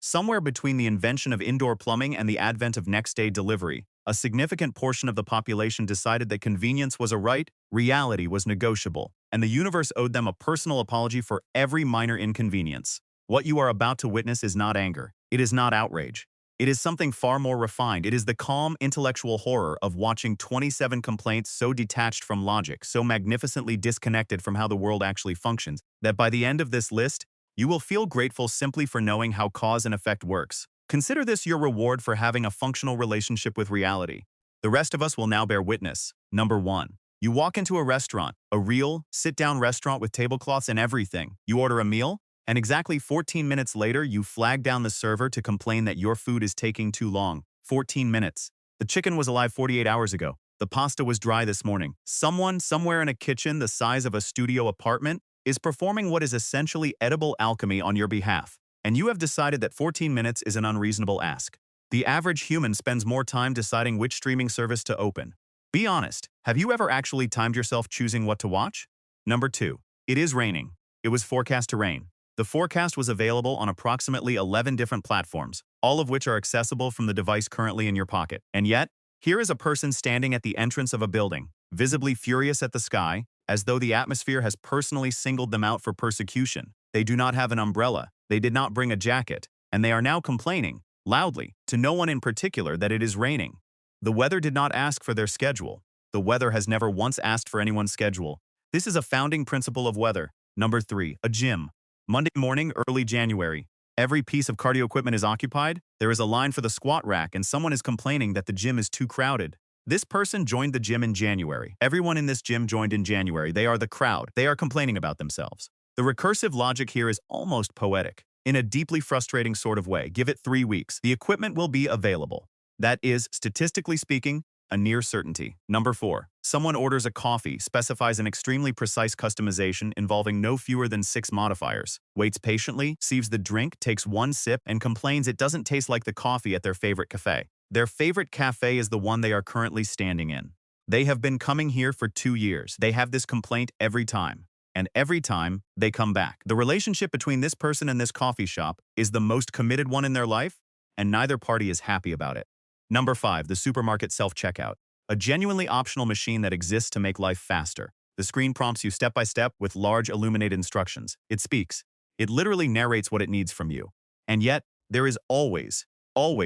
Somewhere between the invention of indoor plumbing and the advent of next-day delivery, a significant portion of the population decided that convenience was a right, reality was negotiable, and the universe owed them a personal apology for every minor inconvenience. What you are about to witness is not anger. It is not outrage. It is something far more refined. It is the calm, intellectual horror of watching 27 complaints so detached from logic, so magnificently disconnected from how the world actually functions, that by the end of this list, you will feel grateful simply for knowing how cause and effect works. Consider this your reward for having a functional relationship with reality. The rest of us will now bear witness. Number 1. You walk into a restaurant, a real, sit-down restaurant with tablecloths and everything. You order a meal, and exactly 14 minutes later, you flag down the server to complain that your food is taking too long. 14 minutes. The chicken was alive 48 hours ago. The pasta was dry this morning. Someone, somewhere in a kitchen the size of a studio apartment, is performing what is essentially edible alchemy on your behalf, and you have decided that 14 minutes is an unreasonable ask. The average human spends more time deciding which streaming service to open. Be honest, have you ever actually timed yourself choosing what to watch? Number 2. It is raining. It was forecast to rain. The forecast was available on approximately 11 different platforms, all of which are accessible from the device currently in your pocket. And yet, here is a person standing at the entrance of a building, visibly furious at the sky, as though the atmosphere has personally singled them out for persecution. They do not have an umbrella, they did not bring a jacket, and they are now complaining, loudly, to no one in particular that it is raining. The weather did not ask for their schedule. The weather has never once asked for anyone's schedule. This is a founding principle of weather. Number 3. A gym. Monday morning, early January. Every piece of cardio equipment is occupied, there is a line for the squat rack, and someone is complaining that the gym is too crowded. This person joined the gym in January. Everyone in this gym joined in January. They are the crowd. They are complaining about themselves. The recursive logic here is almost poetic. In a deeply frustrating sort of way, give it 3 weeks. The equipment will be available. That is, statistically speaking, a near certainty. Number 4. Someone orders a coffee, specifies an extremely precise customization involving no fewer than 6 modifiers, waits patiently, receives the drink, takes one sip, and complains it doesn't taste like the coffee at their favorite cafe. Their favorite cafe is the one they are currently standing in. They have been coming here for 2 years. They have this complaint every time. And every time, they come back. The relationship between this person and this coffee shop is the most committed one in their life, and neither party is happy about it. Number 5. The supermarket self-checkout. A genuinely optional machine that exists to make life faster. The screen prompts you step by step with large illuminated instructions. It speaks. It literally narrates what it needs from you. And yet, there is always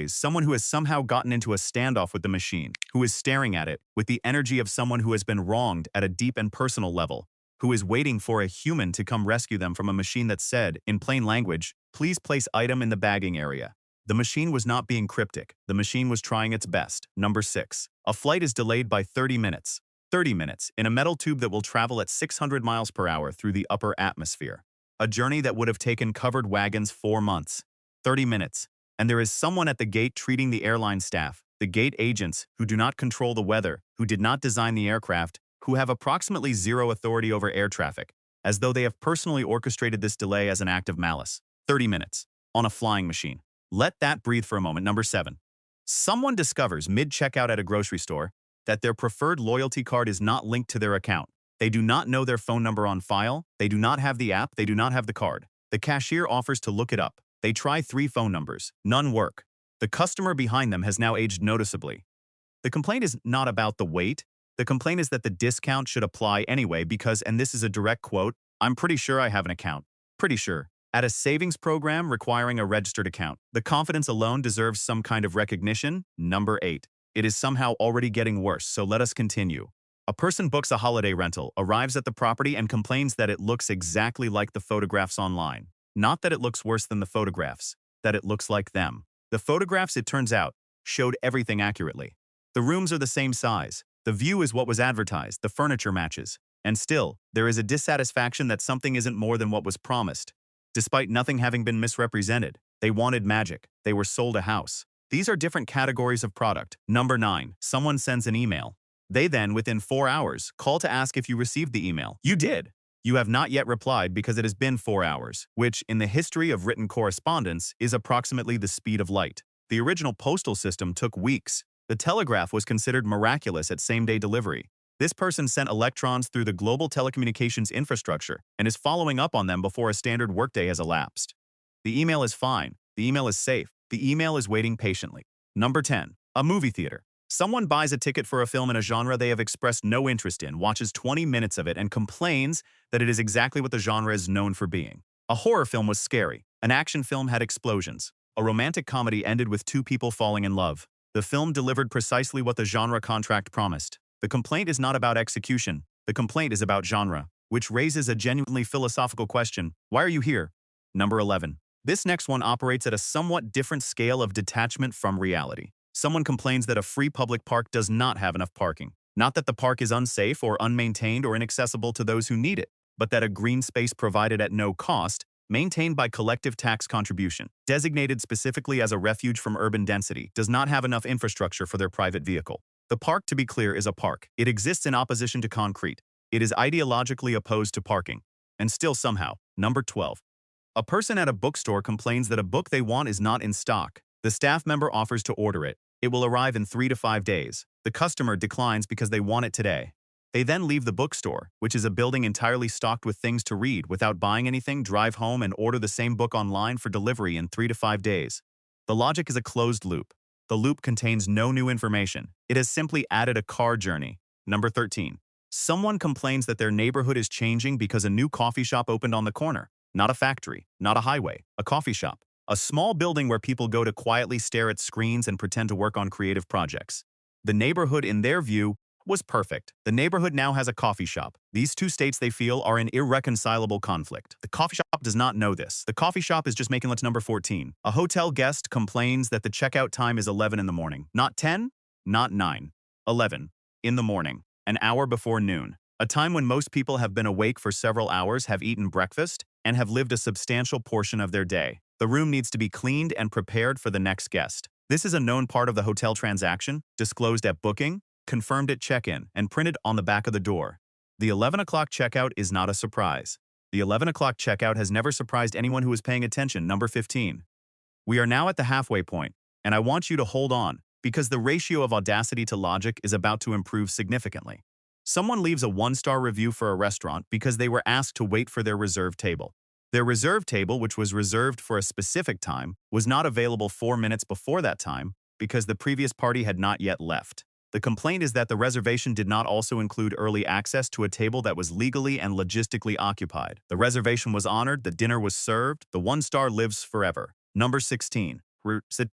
someone who has somehow gotten into a standoff with the machine, who is staring at it with the energy of someone who has been wronged at a deep and personal level, who is waiting for a human to come rescue them from a machine that said, in plain language, please place item in the bagging area. The machine was not being cryptic. The machine was trying its best. Number 6. A flight is delayed by 30 minutes. 30 minutes in a metal tube that will travel at 600 miles per hour through the upper atmosphere. A journey that would have taken covered wagons 4 months. 30 minutes. And there is someone at the gate treating the airline staff, the gate agents who do not control the weather, who did not design the aircraft, who have approximately zero authority over air traffic, as though they have personally orchestrated this delay as an act of malice. 30 minutes. On a flying machine. Let that breathe for a moment. Number 7. Someone discovers mid-checkout at a grocery store that their preferred loyalty card is not linked to their account. They do not know their phone number on file. They do not have the app. They do not have the card. The cashier offers to look it up. They try 3 phone numbers. None work. The customer behind them has now aged noticeably. The complaint is not about the wait. The complaint is that the discount should apply anyway because, and this is a direct quote, "I'm pretty sure I have an account. Pretty sure." At a savings program requiring a registered account, the confidence alone deserves some kind of recognition. Number 8. It is somehow already getting worse, so let us continue. A person books a holiday rental, arrives at the property, and complains that it looks exactly like the photographs online. Not that it looks worse than the photographs, that it looks like them. The photographs, it turns out, showed everything accurately. The rooms are the same size. The view is what was advertised. The furniture matches. And still, there is a dissatisfaction that something isn't more than what was promised. Despite nothing having been misrepresented, they wanted magic. They were sold a house. These are different categories of product. Number 9. Someone sends an email. They then, within 4 hours, call to ask if you received the email. You did. You have not yet replied because it has been 4 hours, which, in the history of written correspondence, is approximately the speed of light. The original postal system took weeks. The telegraph was considered miraculous at same-day delivery. This person sent electrons through the global telecommunications infrastructure and is following up on them before a standard workday has elapsed. The email is fine. The email is safe. The email is waiting patiently. Number 10. A movie theater. Someone buys a ticket for a film in a genre they have expressed no interest in, watches 20 minutes of it, and complains that it is exactly what the genre is known for being. A horror film was scary. An action film had explosions. A romantic comedy ended with two people falling in love. The film delivered precisely what the genre contract promised. The complaint is not about execution. The complaint is about genre, which raises a genuinely philosophical question. Why are you here? Number 11. This next one operates at a somewhat different scale of detachment from reality. Someone complains that a free public park does not have enough parking. Not that the park is unsafe or unmaintained or inaccessible to those who need it, but that a green space provided at no cost, maintained by collective tax contribution, designated specifically as a refuge from urban density, does not have enough infrastructure for their private vehicle. The park, to be clear, is a park. It exists in opposition to concrete. It is ideologically opposed to parking. And still somehow. Number 12. A person at a bookstore complains that a book they want is not in stock. The staff member offers to order it. It will arrive in 3 to 5 days. The customer declines because they want it today. They then leave the bookstore, which is a building entirely stocked with things to read, without buying anything, drive home and order the same book online for delivery in 3 to 5 days. The logic is a closed loop. The loop contains no new information. It has simply added a car journey. Number 13. Someone complains that their neighborhood is changing because a new coffee shop opened on the corner. Not a factory, not a highway, a coffee shop. A small building where people go to quietly stare at screens and pretend to work on creative projects. The neighborhood, in their view, was perfect. The neighborhood now has a coffee shop. These two states, they feel, are in irreconcilable conflict. The coffee shop does not know this. The coffee shop is just making let's number 14. A hotel guest complains that the checkout time is 11 in the morning. Not 10, not 9. 11 in the morning, an hour before noon. A time when most people have been awake for several hours, have eaten breakfast, and have lived a substantial portion of their day. The room needs to be cleaned and prepared for the next guest. This is a known part of the hotel transaction, disclosed at booking, confirmed at check-in, and printed on the back of the door. The 11 o'clock checkout is not a surprise. The 11 o'clock checkout has never surprised anyone who is paying attention. Number 15. We are now at the halfway point, and I want you to hold on, because the ratio of audacity to logic is about to improve significantly. Someone leaves a 1-star review for a restaurant because they were asked to wait for their reserved table. Their reserved table, which was reserved for a specific time, was not available 4 minutes before that time because the previous party had not yet left. The complaint is that the reservation did not also include early access to a table that was legally and logistically occupied. The reservation was honored, the dinner was served, the 1-star lives forever. Number 16.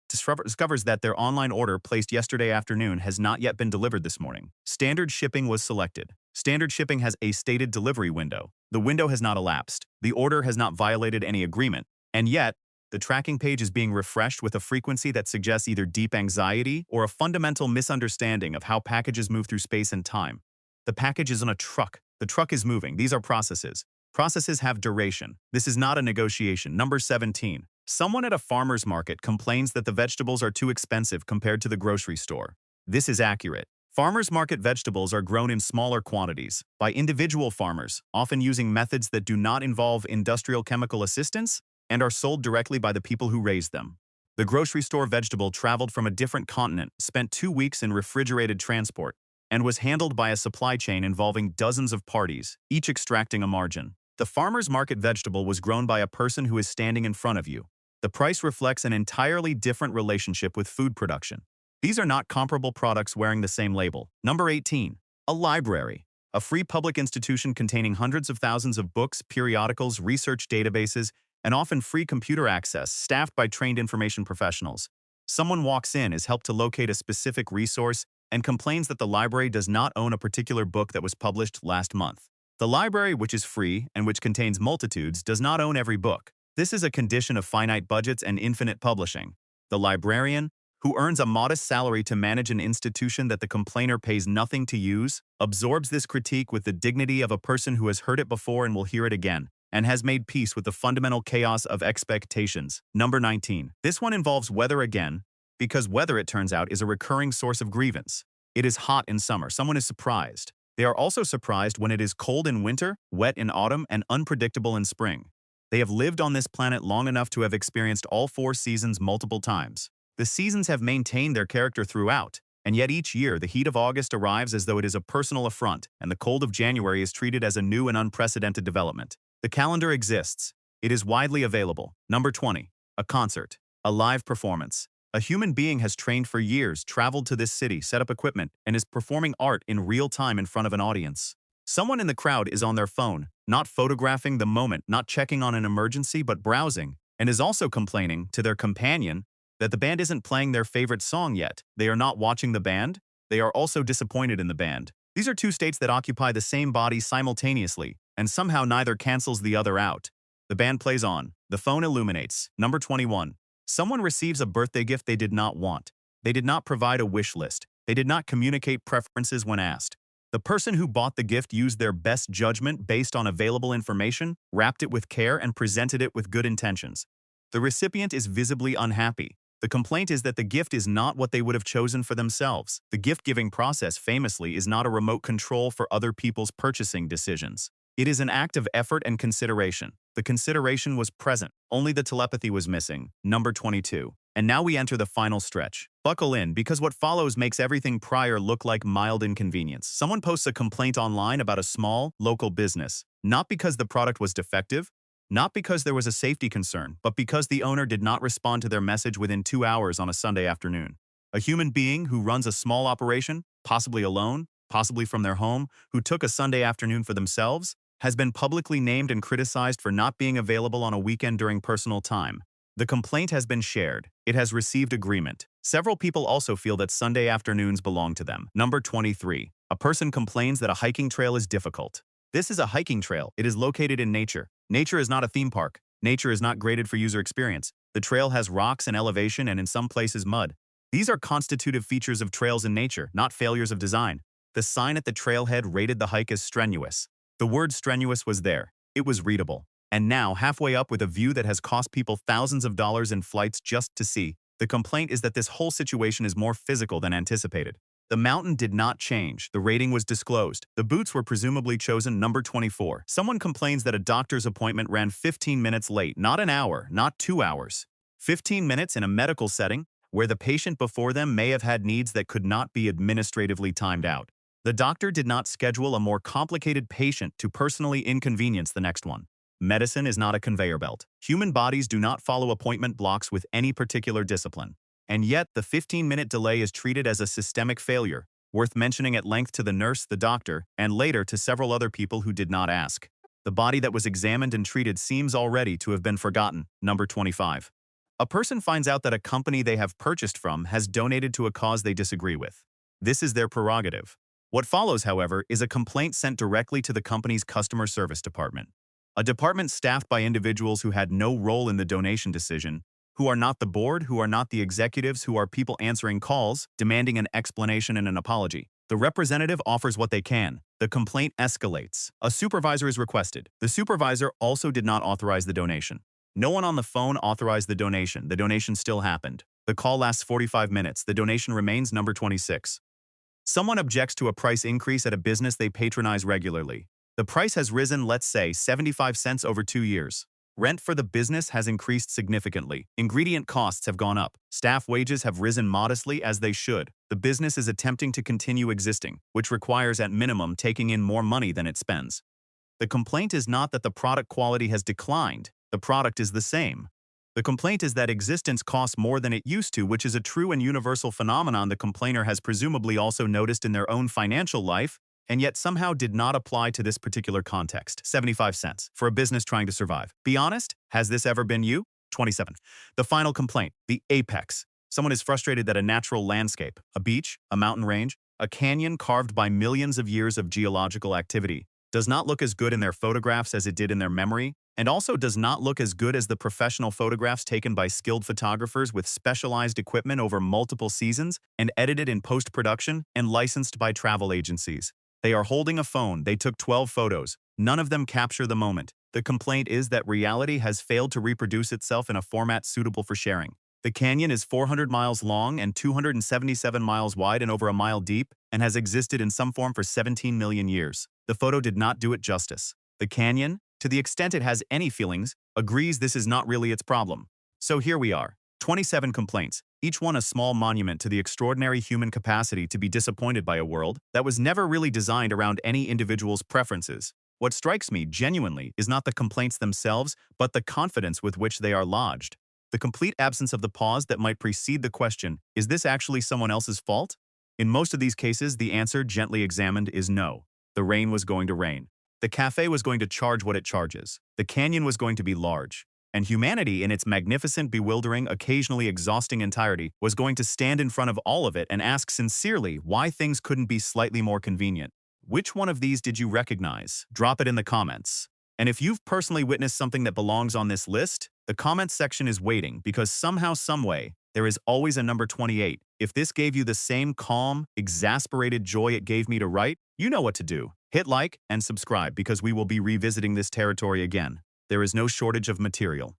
Discovers that their online order placed yesterday afternoon has not yet been delivered this morning. Standard shipping was selected. Standard shipping has a stated delivery window. The window has not elapsed. The order has not violated any agreement. And yet, the tracking page is being refreshed with a frequency that suggests either deep anxiety or a fundamental misunderstanding of how packages move through space and time. The package is on a truck. The truck is moving. These are processes. Processes have duration. This is not a negotiation. Number 17. Someone at a farmer's market complains that the vegetables are too expensive compared to the grocery store. This is accurate. Farmers market vegetables are grown in smaller quantities by individual farmers, often using methods that do not involve industrial chemical assistance and are sold directly by the people who raise them. The grocery store vegetable traveled from a different continent, spent 2 weeks in refrigerated transport, and was handled by a supply chain involving dozens of parties, each extracting a margin. The farmer's market vegetable was grown by a person who is standing in front of you. The price reflects an entirely different relationship with food production. These are not comparable products wearing the same label. Number 18. A library. A free public institution containing hundreds of thousands of books, periodicals, research databases, and often free computer access, staffed by trained information professionals. Someone walks in, is helped to locate a specific resource, and complains that the library does not own a particular book that was published last month. The library, which is free and which contains multitudes, does not own every book. This is a condition of finite budgets and infinite publishing. The librarian, who earns a modest salary to manage an institution that the complainer pays nothing to use, absorbs this critique with the dignity of a person who has heard it before and will hear it again, and has made peace with the fundamental chaos of expectations. Number 19. This one involves weather again, because weather, it turns out, is a recurring source of grievance. It is hot in summer. Someone is surprised. They are also surprised when it is cold in winter, wet in autumn, and unpredictable in spring. They have lived on this planet long enough to have experienced all 4 seasons multiple times. The seasons have maintained their character throughout, and yet each year the heat of August arrives as though it is a personal affront, and the cold of January is treated as a new and unprecedented development. The calendar exists. It is widely available. Number 20. A concert. A live performance. A human being has trained for years, traveled to this city, set up equipment, and is performing art in real time in front of an audience. Someone in the crowd is on their phone, not photographing the moment, not checking on an emergency, but browsing, and is also complaining to their companion that the band isn't playing their favorite song yet. They are not watching the band. They are also disappointed in the band. These are two states that occupy the same body simultaneously, and somehow neither cancels the other out. The band plays on. The phone illuminates. Number 21. Someone receives a birthday gift they did not want. They did not provide a wish list. They did not communicate preferences when asked. The person who bought the gift used their best judgment based on available information, wrapped it with care, and presented it with good intentions. The recipient is visibly unhappy. The complaint is that the gift is not what they would have chosen for themselves. The gift-giving process, famously, is not a remote control for other people's purchasing decisions. It is an act of effort and consideration. The consideration was present. Only the telepathy was missing. Number 22. And now we enter the final stretch. Buckle in, because what follows makes everything prior look like mild inconvenience. Someone posts a complaint online about a small, local business, not because the product was defective, not because there was a safety concern, but because the owner did not respond to their message within 2 hours on a Sunday afternoon. A human being who runs a small operation, possibly alone, possibly from their home, who took a Sunday afternoon for themselves, has been publicly named and criticized for not being available on a weekend during personal time. The complaint has been shared. It has received agreement. Several people also feel that Sunday afternoons belong to them. Number 23. A person complains that a hiking trail is difficult. This is a hiking trail. It is located in nature. Nature is not a theme park. Nature is not graded for user experience. The trail has rocks and elevation and in some places mud. These are constitutive features of trails in nature, not failures of design. The sign at the trailhead rated the hike as strenuous. The word strenuous was there. It was readable. And now, halfway up with a view that has cost people thousands of dollars in flights just to see, the complaint is that this whole situation is more physical than anticipated. The mountain did not change. The rating was disclosed. The boots were presumably chosen. Number 24. Someone complains that a doctor's appointment ran 15 minutes late, not an hour, not 2 hours. 15 minutes in a medical setting where the patient before them may have had needs that could not be administratively timed out. The doctor did not schedule a more complicated patient to personally inconvenience the next one. Medicine is not a conveyor belt. Human bodies do not follow appointment blocks with any particular discipline. And yet, the 15-minute delay is treated as a systemic failure, worth mentioning at length to the nurse, the doctor, and later to several other people who did not ask. The body that was examined and treated seems already to have been forgotten. Number 25. A person finds out that a company they have purchased from has donated to a cause they disagree with. This is their prerogative. What follows, however, is a complaint sent directly to the company's customer service department. A department staffed by individuals who had no role in the donation decision, who are not the board, who are not the executives, who are people answering calls, demanding an explanation and an apology. The representative offers what they can. The complaint escalates. A supervisor is requested. The supervisor also did not authorize the donation. No one on the phone authorized the donation. The donation still happened. The call lasts 45 minutes. The donation remains. Number 26. Someone objects to a price increase at a business they patronize regularly. The price has risen, let's say, 75 cents over 2 years. Rent for the business has increased significantly. Ingredient costs have gone up. Staff wages have risen modestly, as they should. The business is attempting to continue existing, which requires at minimum taking in more money than it spends. The complaint is not that the product quality has declined. The product is the same. The complaint is that existence costs more than it used to, which is a true and universal phenomenon the complainer has presumably also noticed in their own financial life, and yet somehow did not apply to this particular context. 75 cents for a business trying to survive. Be honest, has this ever been you? 27. The final complaint, the apex. Someone is frustrated that a natural landscape, a beach, a mountain range, a canyon carved by millions of years of geological activity, does not look as good in their photographs as it did in their memory, and also does not look as good as the professional photographs taken by skilled photographers with specialized equipment over multiple seasons and edited in post-production and licensed by travel agencies. They are holding a phone. They took 12 photos. None of them capture the moment. The complaint is that reality has failed to reproduce itself in a format suitable for sharing. The canyon is 400 miles long and 277 miles wide and over a mile deep, and has existed in some form for 17 million years. The photo did not do it justice. The canyon, to the extent it has any feelings, agrees this is not really its problem. So here we are, 27 complaints, each one a small monument to the extraordinary human capacity to be disappointed by a world that was never really designed around any individual's preferences. What strikes me genuinely is not the complaints themselves, but the confidence with which they are lodged. The complete absence of the pause that might precede the question, is this actually someone else's fault? In most of these cases, the answer, gently examined, is no. The rain was going to rain. The cafe was going to charge what it charges. The canyon was going to be large. And humanity, in its magnificent, bewildering, occasionally exhausting entirety, was going to stand in front of all of it and ask sincerely why things couldn't be slightly more convenient. Which one of these did you recognize? Drop it in the comments. And if you've personally witnessed something that belongs on this list, the comments section is waiting because somehow, someway, there is always a number 28. If this gave you the same calm, exasperated joy it gave me to write, you know what to do. Hit like and subscribe because we will be revisiting this territory again. There is no shortage of material.